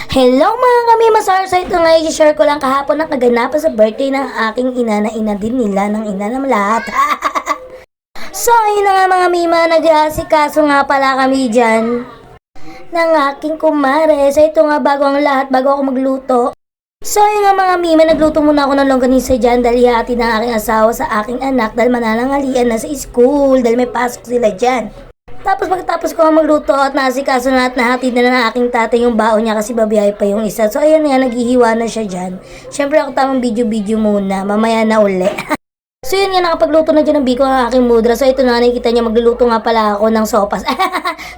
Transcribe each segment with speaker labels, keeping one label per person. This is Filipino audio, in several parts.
Speaker 1: Hello mga kamimasar! So ito nga, i-share ko lang kahapon ang kaganapan sa birthday ng aking ina na ina din nila ng ina ng lahat. So ayun na nga mga mima, nag-aasikaso nga pala kami dyan ng aking kumare. So ito nga, bago ang lahat, bago ako magluto. So ayun nga mga mima, nagluto muna ako ng longganisa dyan dahil hati ng aking asawa sa aking anak dahil mananangalian na sa school dahil may pasok sila dyan. Tapos pagkatapos ko magluto at naasikaso na at nahatid na ng aking tatay yung baon niya kasi babiyay pa yung isa. So ayan nga, naghihiwa na siya dyan. Siyempre ako tamang video muna, mamaya na uli. So yun nga, nakapagluto na dyan ng biko ang aking mudra. So ito na, nakikita niya magluluto nga pala ako ng sopas.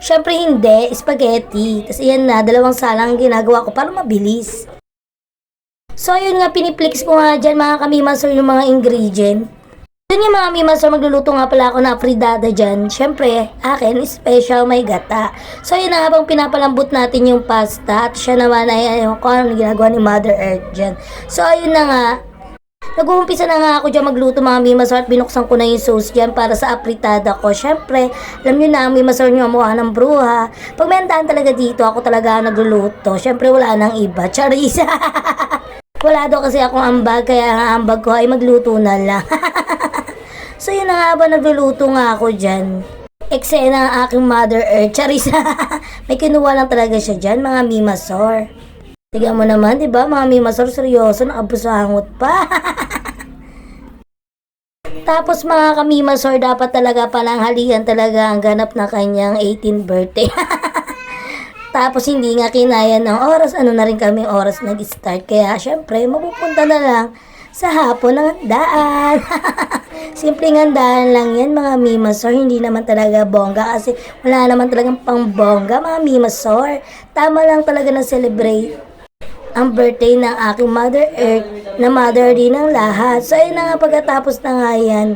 Speaker 1: Siyempre hindi, spaghetti. Tapos ayan na, 2 salang ginagawa ko para mabilis. So ayun nga, piniplix ko nga dyan mga kamimasor yung mga ingredient. Yun yung mga mimasor, magluluto nga pala ako na fritada dyan. Siyempre, akin, special may gata. So yun na, habang pinapalambot natin yung pasta at siya naman ay kung ano ginagawa ni Mother Earth dyan. So ayun na nga, nag-uumpisa na nga ako dyan magluto mga mimasor at binuksan ko na yung sauce dyan para sa apritada ko. Siyempre, alam nyo na, mimasor nyo mukha ng bruha. Pag may andahan talaga dito, ako talaga nagluluto. Siyempre, wala nang iba. Charisa! Wala daw kasi akong ambag, kaya ang ambag ko ay magluto na lang. So yun na nga ba, nagluluto nga ako dyan. Eksena ang aking Mother Earth. Charisa! May kinuha lang talaga siya dyan, mga mimasor. Tignan mo naman, diba, mga mimasor, seryoso, nakabusangot pa. Tapos mga kamimasor, dapat talaga palang halian talaga ang ganap na kanyang 18th birthday. Tapos hindi nga kinaya ng oras, ano na rin kami oras nag-start. Kaya syempre, mapupunta na lang sa hapon ng handaan. Simpleng handaan lang yan mga mimasor. Hindi naman talaga bongga kasi wala naman talagang pang bongga mga mimasor. Tama lang talaga na celebrate ang birthday ng aking Mother Earth na mother din ng lahat. So ayun na nga, pagkatapos na nga yan,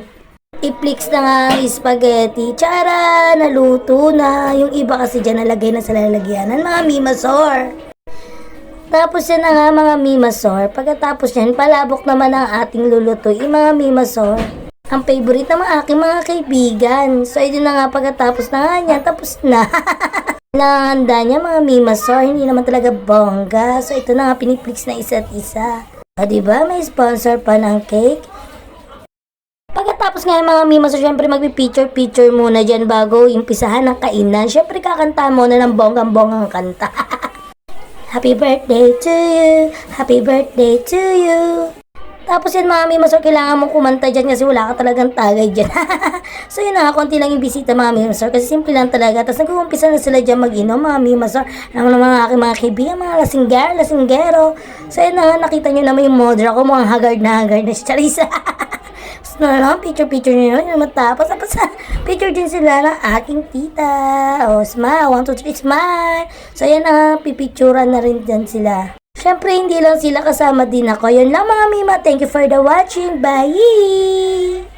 Speaker 1: i-flix na nga ang spaghetti. Tara! Naluto na. Yung iba kasi dyan nalagay na sa lalagyanan mga mimasor. Tapos yan na nga mga mimasor. Pagkatapos yan, palabok naman ang ating lulutuin mga mimasor. Ang favorite ng aking mga kaibigan. So ito na nga, pagkatapos na nga yan, tapos na. Nanganda niya mga mimasor, hindi naman talaga bongga. So ito na nga, piniflix na isa't isa. O diba, may sponsor pa ng cake. Pagkatapos nga mga mimasor, syempre magpi-picture muna dyan bago impisahan ng kainan. Syempre kakanta muna ng bonggang-bonggang kanta. Happy birthday to you, happy birthday to you. Tapos yan mga mimasor, kailangan mong kumanta dyan kasi wala ka talagang tagay dyan. So yun na, konti lang yung bisita mga mimasor kasi simple lang talaga. Tapos nag-uumpisa na sila dyan mag-inom mga mimasor. Alam mo naman mga aking mga kaibigan, mga lasinggero. So yun na, nakita nyo naman yung modra ko, mukhang haggard na si Charissa. So na lang, picture nyo yun, matapos. Tapos picture din sila ng aking tita. O, smile, 1, 2, 3, smile. So yan na, pipicturan na rin dyan sila. Siyempre, hindi lang sila, kasama din ako. Yun lang mga mima. Thank you for the watching. Bye!